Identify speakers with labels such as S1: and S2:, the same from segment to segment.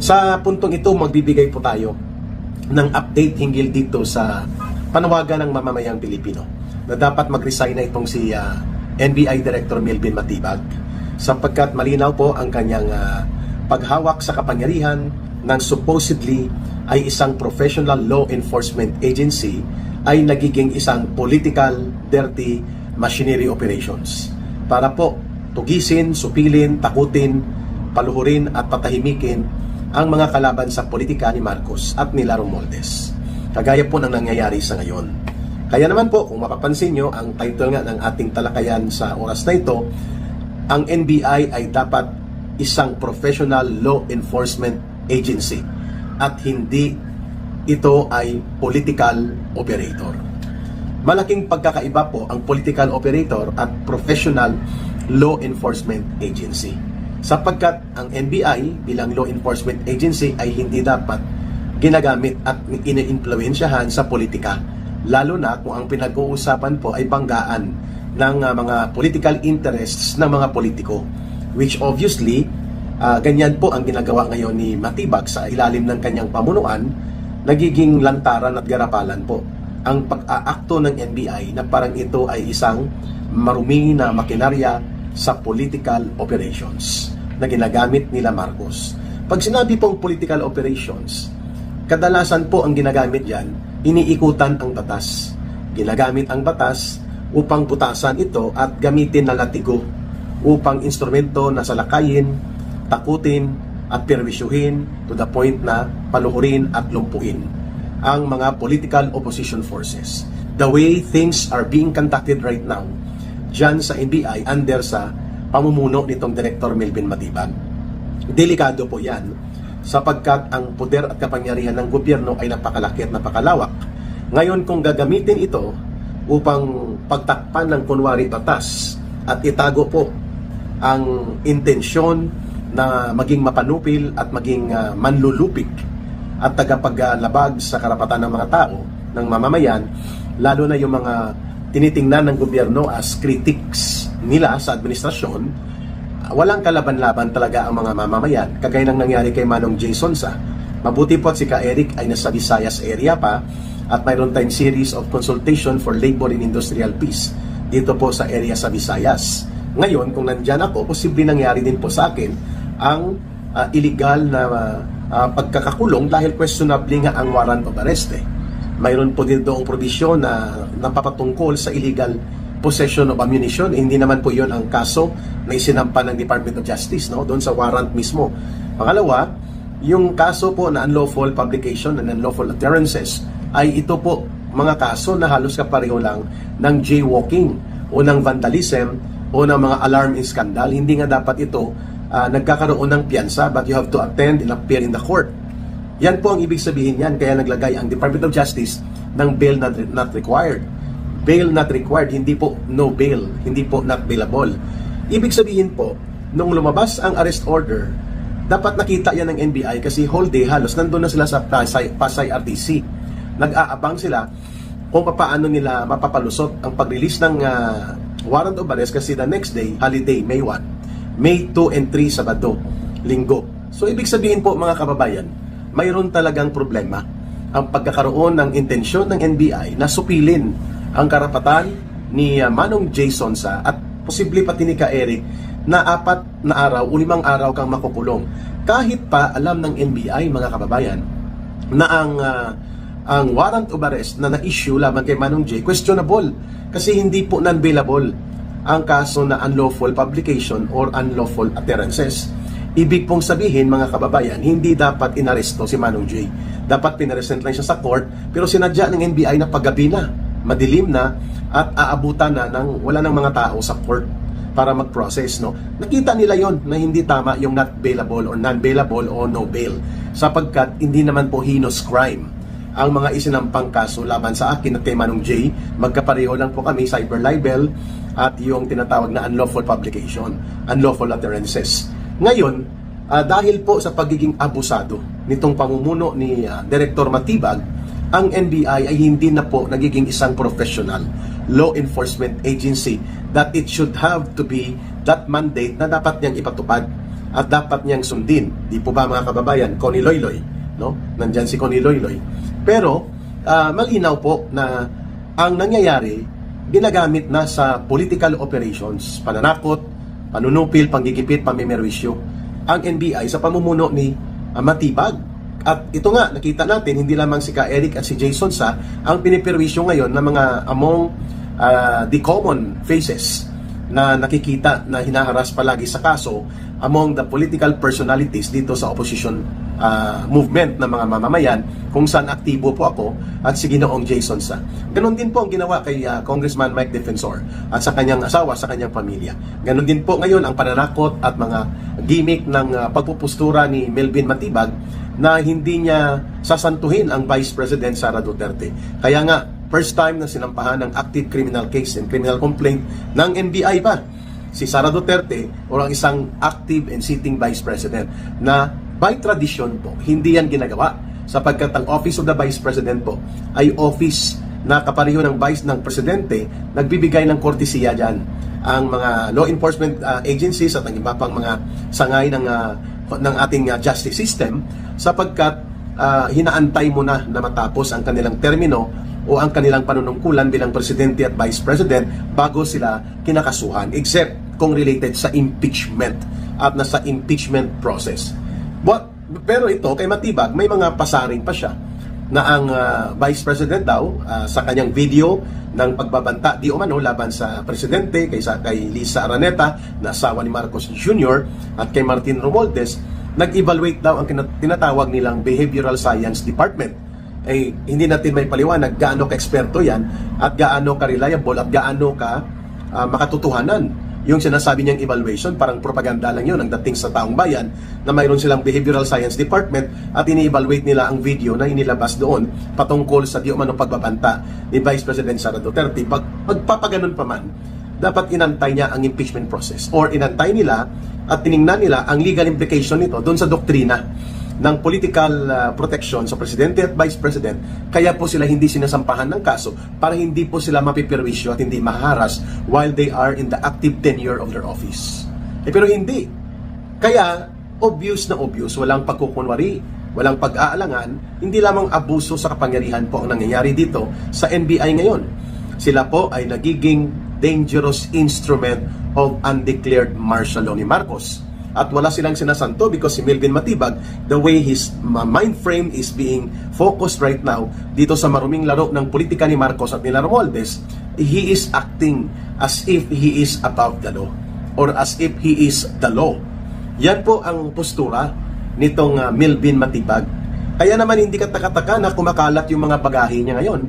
S1: Sa puntong ito, magbibigay po tayo ng update hinggil dito sa panawagan ng mamamayang Pilipino na dapat mag-resign na itong si NBI Director Melvin Matibag sapagkat malinaw po ang kanyang paghawak sa kapangyarihan ng supposedly ay isang professional law enforcement agency ay nagiging isang political dirty machinery operations para po tugisin, supilin, takutin, paluhurin at patahimikin ang mga kalaban sa politika ni Marcos at ni Romualdez. Kagaya po ng nangyayari sa ngayon. Kaya naman po, kung mapapansin nyo, ang title nga ng ating talakayan sa oras na ito, ang NBI ay dapat isang professional law enforcement agency at hindi ito ay political operator. Malaking pagkakaiba po ang political operator at professional law enforcement agency. Sapagkat ang NBI bilang law enforcement agency ay hindi dapat ginagamit at iniimpluwensyahan sa politika. Lalo na kung ang pinag-uusapan po ay banggaan ng mga political interests ng mga politiko. Which obviously, ganyan po ang ginagawa ngayon ni Matibag sa ilalim ng kanyang pamunuan, nagiging lantaran at garapalan po ang pag-aakto ng NBI na parang ito ay isang marumi na makinarya sa political operations na ginagamit nila Marcos. Pag sinabi pong political operations, kadalasan po ang ginagamit dyan, iniikutan ang batas. Ginagamit ang batas upang butasan ito at gamitin na latigo upang instrumento na salakayin, takutin at perwisyuhin to the point na paluhurin at lumpuin ang mga political opposition forces. The way things are being conducted right now dyan sa NBI under sa pamumuno nitong Director Melvin Matibag. Delikado po yan sapagkat ang poder at kapangyarihan ng gobyerno ay napakalaki at napakalawak. Ngayon kung gagamitin ito upang pagtakpan ng kunwari batas at itago po ang intensyon na maging mapanupil at maging manlulupig at tagapaglabag sa karapatan ng mga tao, ng mamamayan, lalo na yung mga tinitingnan ng gobyerno as critics nila sa administrasyon, walang kalaban-laban talaga ang mga mamamayan, kagaya ng nangyari kay Manong J. Sonsa. Mabuti po at si Ka Eric ay nasa Visayas area pa at mayroon tayong series of consultation for labor and industrial peace dito po sa area sa Visayas. Ngayon, kung nandyan ako, posible nangyari din po sa akin ang illegal na pagkakakulong dahil questionable nga ang warrant of arrest. Mayroon po din doong probisyon na napapatungkol sa illegal possession of ammunition. Hindi naman po yon ang kaso na isinampa ng Department of Justice, no? Doon sa warrant mismo. Pangalawa, yung kaso po na unlawful publication and unlawful utterances ay ito po mga kaso na halos kapareho lang ng jaywalking o ng vandalism o ng mga alarm in scandal. Hindi nga dapat ito nagkakaroon ng piyansa, but you have to attend and appear in the court. Yan po ang ibig sabihin yan, kaya naglagay ang Department of Justice ng bail not required. Bail not required, hindi po no bail, hindi po not bailable. Ibig sabihin po, nung lumabas ang arrest order, dapat nakita yan ng NBI kasi whole day halos nandun na sila sa Pasay RTC. Nag-aabang sila kung paano nila mapapalusot ang pag-release ng warrant of arrest kasi the next day, holiday, May 1, May 2 and 3, Sabado, Linggo. So ibig sabihin po mga kababayan, mayroon talagang problema ang pagkakaroon ng intensyon ng NBI na supilin ang karapatan ni Manong J. Sonsa at posible pati ni Ka Eric na 4 na araw o 5 araw kang makukulong. Kahit pa alam ng NBI mga kababayan na ang warrant of arrest na na-issue laban kay Manong J. questionable kasi hindi po non-bailable ang kaso na unlawful publication or unlawful utterances. Ibig pong sabihin mga kababayan, hindi dapat inaresto si Manong J. Dapat pinaresent lang siya sa court, pero sinadya ng NBI na paggabi na, madilim na, at aabutan na ng wala ng mga tao sa court para mag-process. No? Nakita nila yon na hindi tama yung not bailable or non-bailable o no bail, sapagkat hindi naman po heinous crime ang mga isinampang kaso laban sa akin at kay Manong J. Magkapareho lang po kami, cyber libel at yung tinatawag na unlawful publication, unlawful utterances. Ngayon, dahil po sa pagiging abusado nitong pamumuno ni Director Matibag, ang NBI ay hindi na po nagiging isang professional law enforcement agency that it should have to be that mandate na dapat niyang ipatupad at dapat niyang sundin. Di po ba mga kababayan, Connie Loyloy, no? Nandyan si Connie Loyloy. Pero malinaw po na ang nangyayari ginagamit na sa political operations, pananakot, panunupil, panggigipit, pamimerwisyo ang NBI sa pamumuno ni Matibag. At ito nga, nakita natin, hindi lamang si Ka Eric at si Jason Sa ang pinipirwisyo ngayon ng mga among the common faces na nakikita na hinaharas palagi sa kaso among the political personalities dito sa opposition movement ng mga mamamayan, kung saan aktibo po ako at si Ginoong Jason Sa. Ganon din po ang ginawa kay Congressman Mike Defensor at sa kanyang asawa, sa kanyang pamilya. Ganon din po ngayon ang pananakot at mga gimmick ng pagpupustura ni Melvin Matibag na hindi niya sasantuhin ang Vice President Sara Duterte. Kaya nga, first time na sinampahan ng active criminal case and criminal complaint ng NBI pa si Sara Duterte o ang isang active and sitting Vice President na by tradition po, hindi yan ginagawa sapagkat ang Office of the Vice President po ay office na kapareho ng Vice ng Presidente, nagbibigay ng kortesiya dyan ang mga law enforcement agencies at ang iba pang mga sangay ng ating justice system sapagkat hinaantay mo na matapos ang kanilang termino o ang kanilang panunungkulan bilang Presidente at Vice President bago sila kinakasuhan, except kung related sa impeachment at nasa impeachment process. Pero ito, kay Matibag, may mga pasaring pa siya na ang Vice President daw sa kanyang video ng pagbabanta di umano laban sa Presidente, kay Lisa Araneta na asawa ni Marcos Jr. at kay Martin Romualdez, nag-evaluate daw ang tinatawag nilang Behavioral Science Department. Hindi natin may paliwanag gaano ka-eksperto yan at gaano ka-reliable at gaano ka makatotohanan. Yung sinasabi niyang evaluation, parang propaganda lang yun ang dating sa taong bayan na mayroon silang Behavioral Science Department at ini-evaluate nila ang video na inilabas doon patungkol sa di umano pagbabanta ni Vice President Sara Duterte. Magpapaganon pa man, dapat inantay niya ang impeachment process or inantay nila at tiningnan nila ang legal implication nito doon sa doktrina ng political protection sa Presidente at Vice President. Kaya po sila hindi sinasampahan ng kaso para hindi po sila mapipirwisyo at hindi maharas while they are in the active tenure of their office. Pero hindi. Kaya obvious na obvious, walang pagkukunwari, walang pag-aalangan, hindi lamang abuso sa kapangyarihan po ang nangyayari dito sa NBI ngayon. Sila po ay nagiging dangerous instrument of undeclared martial law ni Marcos. At wala silang sinasanto because si Melvin Matibag, the way his mind frame is being focused right now dito sa maruming laro ng politika ni Marcos at ni Romualdez, he is acting as if he is above the law or as if he is the law. Yan po ang postura nitong Melvin Matibag. Kaya naman hindi kataka-taka na kumakalat yung mga bagahe niya ngayon.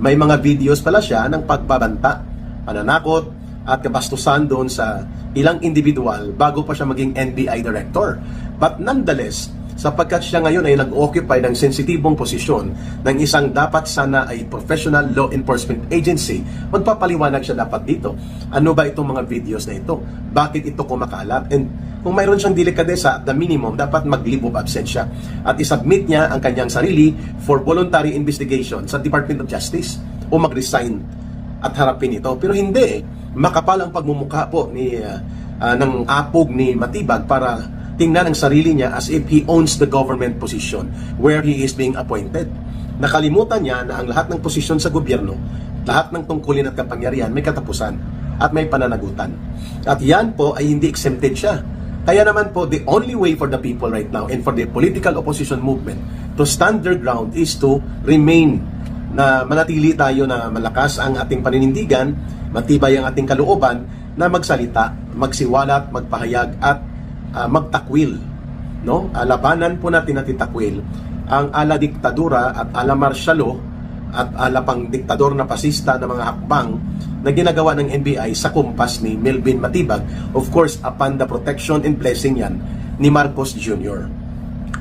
S1: May mga videos pala siya ng pagbabanta, pananakot, at kabastusan doon sa ilang individual bago pa siya maging NBI director. But nonetheless, sapagkat siya ngayon ay nag-occupy ng sensitibong posisyon ng isang dapat sana ay professional law enforcement agency, magpapaliwanag siya dapat dito. Ano ba itong mga videos na ito? Bakit ito kumakalat? And kung mayroon siyang delikadesa, the minimum, dapat mag-leave of absence siya. At isubmit niya ang kanyang sarili for voluntary investigation sa Department of Justice o mag-resign at harapin ito. Pero hindi. Makapal ang pagmumukha po ng apog ni Matibag para tingnan ang sarili niya as if he owns the government position where he is being appointed. Nakalimutan niya na ang lahat ng posisyon sa gobyerno, lahat ng tungkulin at kapangyarihan may katapusan at may pananagutan. At yan po ay hindi exempted siya. Kaya naman po, the only way for the people right now and for the political opposition movement to stand their ground is to remain na manatili tayo na malakas ang ating paninindigan, matibay ang ating kalooban na magsalita, magsiwalat, magpahayag at magtakwil, no? Labanan po natin at itakwil ang ala diktadura at ala martial law at ala pang diktador na pasista na mga hakbang na ginagawa ng NBI sa kumpas ni Melvin Matibag, of course upon the protection and blessing yan ni Marcos Jr.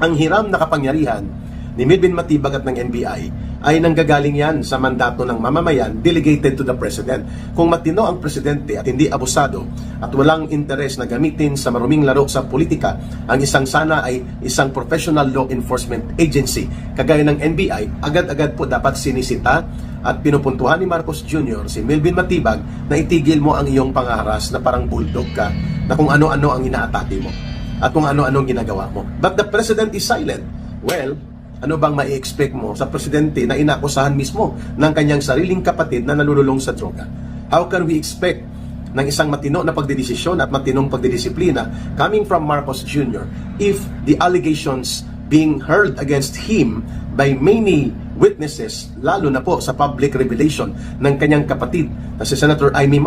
S1: Ang hiram na kapangyarihan ni Melvin Matibag at ng NBI ay nanggagaling yan sa mandato ng mamamayan delegated to the President. Kung matino ang Presidente at hindi abusado at walang interes na gamitin sa maruming laro sa politika, ang isang sana ay isang professional law enforcement agency kagaya ng NBI, agad-agad po dapat sinisita at pinupuntuhan ni Marcos Jr. si Melvin Matibag na itigil mo ang iyong pangaharas na parang bulldog ka na kung ano-ano ang inaatake mo. at kung ano-anong ginagawa mo. But the president is silent. Well, ano bang mai-expect mo sa presidente na inakusahan mismo ng kanyang sariling kapatid na nalululong sa droga? How can we expect ng isang matino na pagdedesisyon at matinong pagdidisiplina coming from Marcos Jr. if the allegations being heard against him by many witnesses, lalo na po sa public revelation ng kanyang kapatid na si Senator Amy